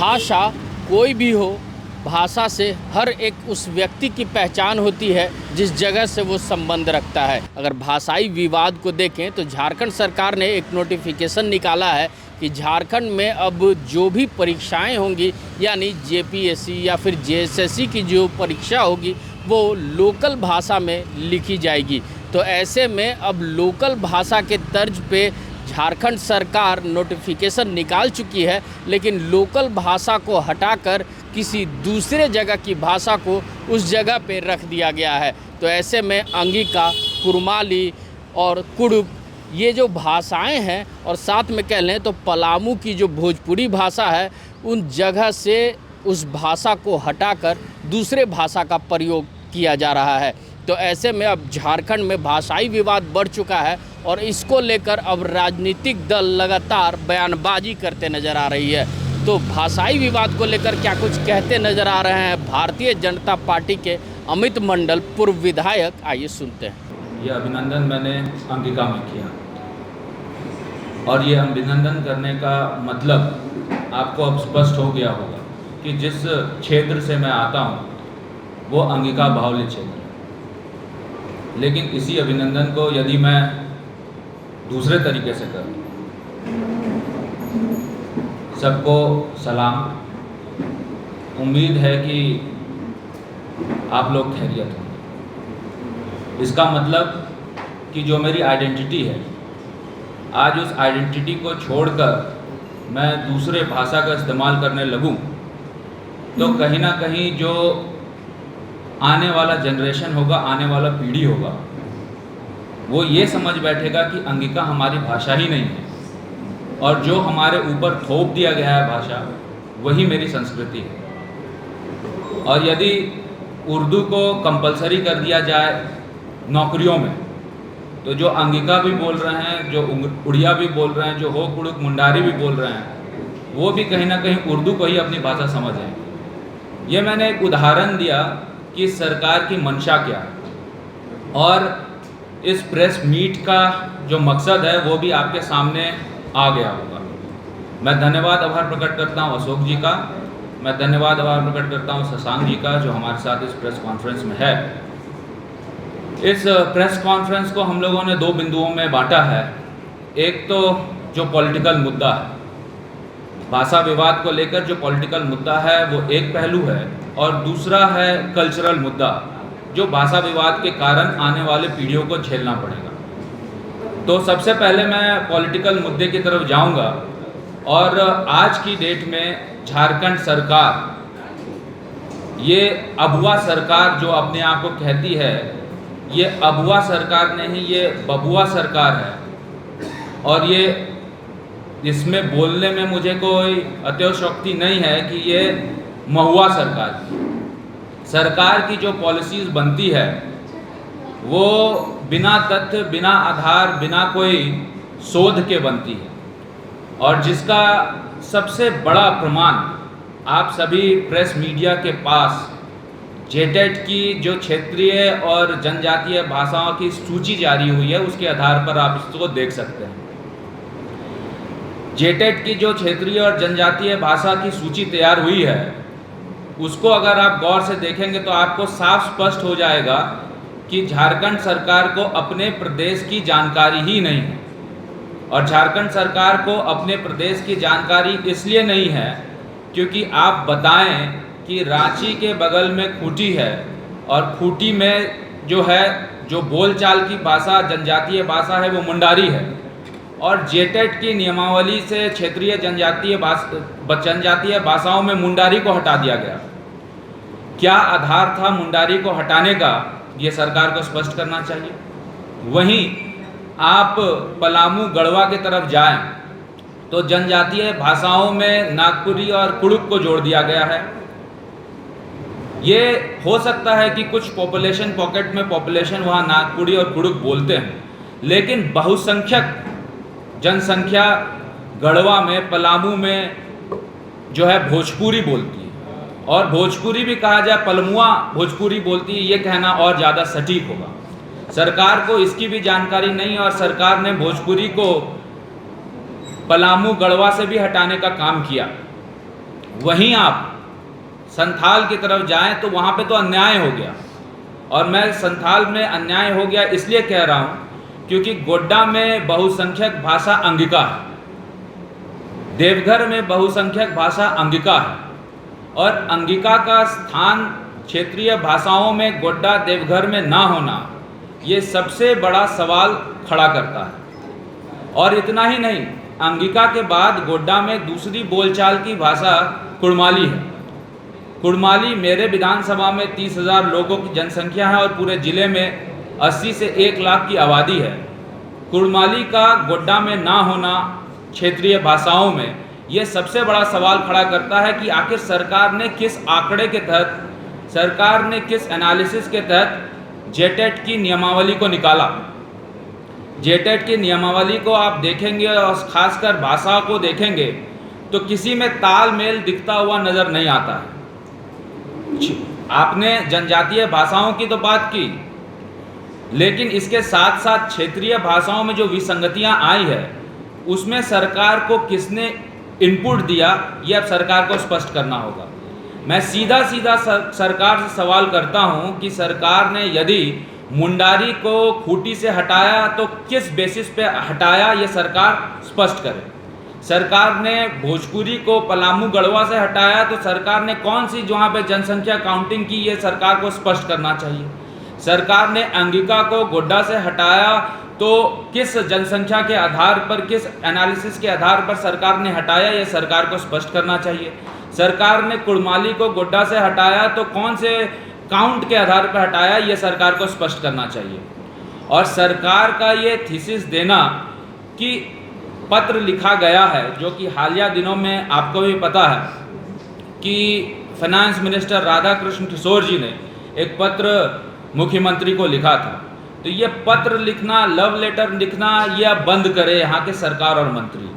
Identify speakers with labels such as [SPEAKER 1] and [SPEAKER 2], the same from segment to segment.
[SPEAKER 1] भाषा कोई भी हो, भाषा से हर एक उस व्यक्ति की पहचान होती है जिस जगह से वो संबंध रखता है। अगर भाषाई विवाद को देखें तो झारखंड सरकार ने एक नोटिफिकेशन निकाला है कि झारखंड में अब जो भी परीक्षाएं होंगी, यानी जेपीएससी या फिर जेएसएससी की जो परीक्षा होगी वो लोकल भाषा में लिखी जाएगी। तो ऐसे में अब लोकल भाषा के तर्ज पे झारखंड सरकार नोटिफिकेशन निकाल चुकी है, लेकिन लोकल भाषा को हटाकर किसी दूसरे जगह की भाषा को उस जगह पे रख दिया गया है। तो ऐसे में अंगिका, कुरमाली और कुड़ुक ये जो भाषाएं हैं, और साथ में कह लें तो पलामू की जो भोजपुरी भाषा है, उन जगह से उस भाषा को हटाकर दूसरे भाषा का प्रयोग किया जा रहा है। तो ऐसे में अब झारखंड में भाषाई विवाद बढ़ चुका है और इसको लेकर अब राजनीतिक दल लगातार बयानबाजी करते नज़र आ रही है। तो भाषाई विवाद को लेकर क्या कुछ कहते नज़र आ रहे हैं भारतीय जनता पार्टी के अमित मंडल, पूर्व विधायक, आइए सुनते हैं।
[SPEAKER 2] ये अभिनंदन मैंने अंगिका में किया और ये अभिनंदन करने का मतलब आपको अब स्पष्ट हो गया होगा कि जिस क्षेत्र से मैं आता हूँ वो अंगिका बाहुल्य क्षेत्र है। लेकिन इसी अभिनंदन को यदि मैं दूसरे तरीके से करूँ, सबको सलाम, उम्मीद है कि आप लोग खैरियत होंगे। इसका मतलब कि जो मेरी आइडेंटिटी है, आज उस आइडेंटिटी को छोड़कर मैं दूसरे भाषा का इस्तेमाल करने लगूं तो कहीं ना कहीं जो आने वाला जनरेशन होगा, आने वाला पीढ़ी होगा, वो ये समझ बैठेगा कि अंगिका हमारी भाषा ही नहीं है और जो हमारे ऊपर थोप दिया गया है भाषा, वही मेरी संस्कृति है। और यदि उर्दू को कंपलसरी कर दिया जाए नौकरियों में, तो जो अंगिका भी बोल रहे हैं, जो उड़िया भी बोल रहे हैं, जो हो कुड़ुक मुंडारी भी बोल रहे हैं, वो भी कहीं ना कहीं उर्दू को ही अपनी भाषा समझें। ये मैंने एक उदाहरण दिया कि सरकार की मंशा क्या है और इस प्रेस मीट का जो मकसद है वो भी आपके सामने आ गया होगा। मैं धन्यवाद आभार प्रकट करता हूँ अशोक जी का, मैं धन्यवाद आभार प्रकट करता हूँ शशांक जी का जो हमारे साथ इस प्रेस कॉन्फ्रेंस में है। इस प्रेस कॉन्फ्रेंस को हम लोगों ने दो बिंदुओं में बांटा है। एक तो जो पॉलिटिकल मुद्दा है, भाषा विवाद को लेकर जो पॉलिटिकल मुद्दा है वो एक पहलू है, और दूसरा है कल्चरल मुद्दा जो भाषा विवाद के कारण आने वाले पीढ़ियों को झेलना पड़ेगा। तो सबसे पहले मैं पॉलिटिकल मुद्दे की तरफ जाऊंगा। और आज की डेट में झारखंड सरकार, ये अबुआ सरकार जो अपने आप को कहती है, ये अबुआ सरकार नहीं, ये बबुआ सरकार है। और ये इसमें बोलने में मुझे कोई अतिशयोक्ति नहीं है कि ये महुआ सरकार की जो पॉलिसीज़ बनती है वो बिना तथ्य, बिना आधार, बिना कोई शोध के बनती है। और जिसका सबसे बड़ा प्रमाण आप सभी प्रेस मीडिया के पास जेटेट की जो क्षेत्रीय और जनजातीय भाषाओं की सूची जारी हुई है, उसके आधार पर आप इसको देख सकते हैं। जेटेट की जो क्षेत्रीय और जनजातीय भाषा की सूची तैयार हुई है, उसको अगर आप गौर से देखेंगे तो आपको साफ स्पष्ट हो जाएगा कि झारखंड सरकार को अपने प्रदेश की जानकारी ही नहीं है। और झारखंड सरकार को अपने प्रदेश की जानकारी इसलिए नहीं है क्योंकि आप बताएं कि रांची के बगल में खूंटी है और खूंटी में जो है, जो बोलचाल की भाषा, जनजातीय भाषा है, वो मुंडारी है। और जेटेट की नियमावली से क्षेत्रीय जनजातीय भाषाओं में मुंडारी को हटा दिया गया। क्या आधार था मुंडारी को हटाने का, ये सरकार को स्पष्ट करना चाहिए। वहीं आप पलामू, गढ़वा की तरफ जाएं तो जनजातीय भाषाओं में नागपुरी और कुड़ुक को जोड़ दिया गया है। ये हो सकता है कि कुछ पॉपुलेशन पॉकेट में पॉपुलेशन वहाँ नागपुरी और कुड़ुक बोलते हैं, लेकिन बहुसंख्यक जनसंख्या गढ़वा में, पलामू में जो है भोजपुरी बोलती है। और भोजपुरी भी कहा जाए, पलमुआ भोजपुरी बोलती है, ये कहना और ज़्यादा सटीक होगा। सरकार को इसकी भी जानकारी नहीं, और सरकार ने भोजपुरी को पलामू, गढ़वा से भी हटाने का काम किया। वहीं आप संथाल की तरफ जाएं तो वहाँ पे तो अन्याय हो गया। और मैं संथाल में अन्याय हो गया इसलिए कह रहा हूँ क्योंकि गोड्डा में बहुसंख्यक भाषा अंगिका है, देवघर में बहुसंख्यक भाषा अंगिका है, और अंगिका का स्थान क्षेत्रीय भाषाओं में गोड्डा देवघर में ना होना ये सबसे बड़ा सवाल खड़ा करता है। और इतना ही नहीं, अंगिका के बाद गोड्डा में दूसरी बोलचाल की भाषा कुड़माली है। कुड़माली मेरे विधानसभा में 30,000 लोगों की जनसंख्या है और पूरे ज़िले में 80 से 1 लाख की आबादी है। कुड़माली का गोड्डा में ना होना क्षेत्रीय भाषाओं में ये सबसे बड़ा सवाल खड़ा करता है कि आखिर सरकार ने किस आंकड़े के तहत, सरकार ने किस एनालिसिस के तहत जेटेट की नियमावली को निकाला। जेटेट की नियमावली को आप देखेंगे और खासकर भाषा को देखेंगे तो किसी में तालमेल दिखता हुआ नज़र नहीं आता है। आपने जनजातीय भाषाओं की तो बात की, लेकिन इसके साथ साथ क्षेत्रीय भाषाओं में जो विसंगतियां आई है उसमें सरकार को किसने इनपुट दिया ये अब सरकार को स्पष्ट करना होगा। मैं सीधा सरकार से सवाल करता हूं कि सरकार ने यदि मुंडारी को खूंटी से हटाया तो किस बेसिस पे हटाया ये सरकार स्पष्ट करे। सरकार ने भोजपुरी को पलामू गढ़वा से हटाया तो सरकार ने कौन सी जहाँ पे जनसंख्या काउंटिंग की ये सरकार को स्पष्ट करना चाहिए। सरकार ने अंगिका को गोड्डा से हटाया तो किस जनसंख्या के आधार पर, किस एनालिसिस के आधार पर सरकार ने हटाया ये सरकार को स्पष्ट करना चाहिए। सरकार ने कुड़माली को गोड्डा से हटाया तो कौन से काउंट के आधार पर हटाया ये सरकार को स्पष्ट करना चाहिए। और सरकार का ये थीसिस देना कि पत्र लिखा गया है, जो कि हालिया दिनों में आपको भी पता है कि फाइनेंस मिनिस्टर राधाकृष्ण किशोर जी ने एक पत्र मुख्यमंत्री को लिखा था, तो ये पत्र लिखना, लव लेटर लिखना ये अब बंद करे यहाँ के सरकार और मंत्री।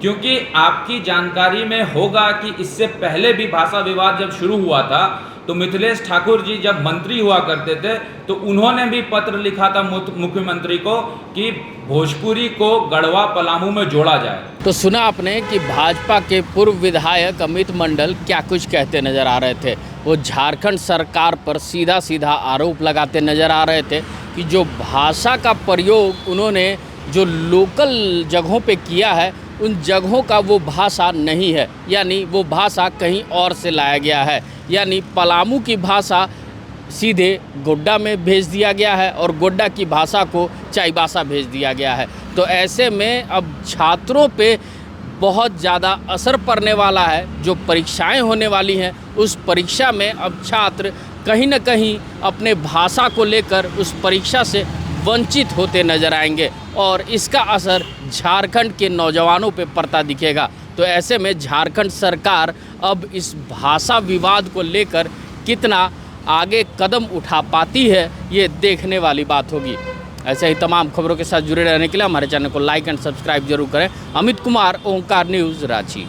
[SPEAKER 2] क्योंकि आपकी जानकारी में होगा कि इससे पहले भी भाषा विवाद जब शुरू हुआ था तो मिथिलेश ठाकुर जी जब मंत्री हुआ करते थे तो उन्होंने भी पत्र लिखा था मुख्यमंत्री को कि भोजपुरी को गढ़वा पलामू में जोड़ा जाए।
[SPEAKER 1] तो सुना आपने कि भाजपा के पूर्व विधायक अमित मंडल क्या कुछ कहते नजर आ रहे थे। वो झारखंड सरकार पर सीधा सीधा आरोप लगाते नजर आ रहे थे कि जो भाषा का प्रयोग उन्होंने जो लोकल जगहों पे किया है उन जगहों का वो भाषा नहीं है, यानी वो भाषा कहीं और से लाया गया है। यानी पलामू की भाषा सीधे गोड्डा में भेज दिया गया है और गोड्डा की भाषा को चाईबासा भेज दिया गया है। तो ऐसे में अब छात्रों पे बहुत ज़्यादा असर पड़ने वाला है। जो परीक्षाएं होने वाली हैं उस परीक्षा में अब छात्र कहीं न कहीं अपने भाषा को लेकर उस परीक्षा से वंचित होते नजर आएंगे और इसका असर झारखंड के नौजवानों पे पड़ता दिखेगा। तो ऐसे में झारखंड सरकार अब इस भाषा विवाद को लेकर कितना आगे कदम उठा पाती है ये देखने वाली बात होगी। ऐसे ही तमाम खबरों के साथ जुड़े रहने के लिए हमारे चैनल को लाइक एंड सब्सक्राइब जरूर करें। अमित कुमार, ओंकार न्यूज़, रांची।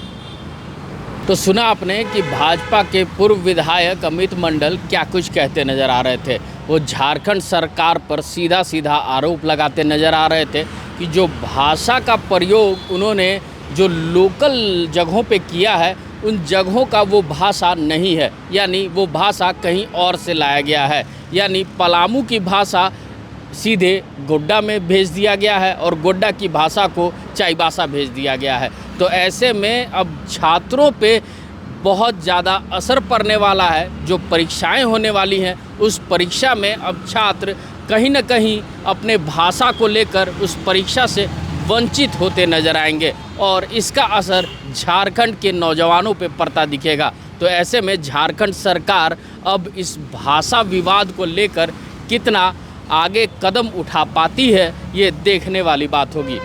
[SPEAKER 1] तो सुना आपने कि भाजपा के पूर्व विधायक अमित मंडल क्या कुछ कहते नजर आ रहे थे। वो झारखंड सरकार पर सीधा सीधा आरोप लगाते नजर आ रहे थे कि जो भाषा का प्रयोग उन्होंने जो लोकल जगहों पे किया है उन जगहों का वो भाषा नहीं है, यानी वो भाषा कहीं और से लाया गया है। यानी पलामू की भाषा सीधे गोड्डा में भेज दिया गया है और गोड्डा की भाषा को चाईबासा भेज दिया गया है। तो ऐसे में अब छात्रों पे बहुत ज़्यादा असर पड़ने वाला है। जो परीक्षाएं होने वाली हैं उस परीक्षा में अब छात्र कहीं न कहीं अपने भाषा को लेकर उस परीक्षा से वंचित होते नजर आएंगे और इसका असर झारखंड के नौजवानों पे पड़ता दिखेगा। तो ऐसे में झारखंड सरकार अब इस भाषा विवाद को लेकर कितना आगे कदम उठा पाती है ये देखने वाली बात होगी।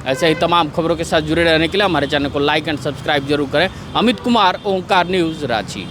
[SPEAKER 1] ऐसे ही तमाम खबरों के साथ जुड़े रहने के लिए हमारे चैनल को लाइक एंड सब्सक्राइब जरूर करें। अमित कुमार, ओंकार न्यूज़, रांची।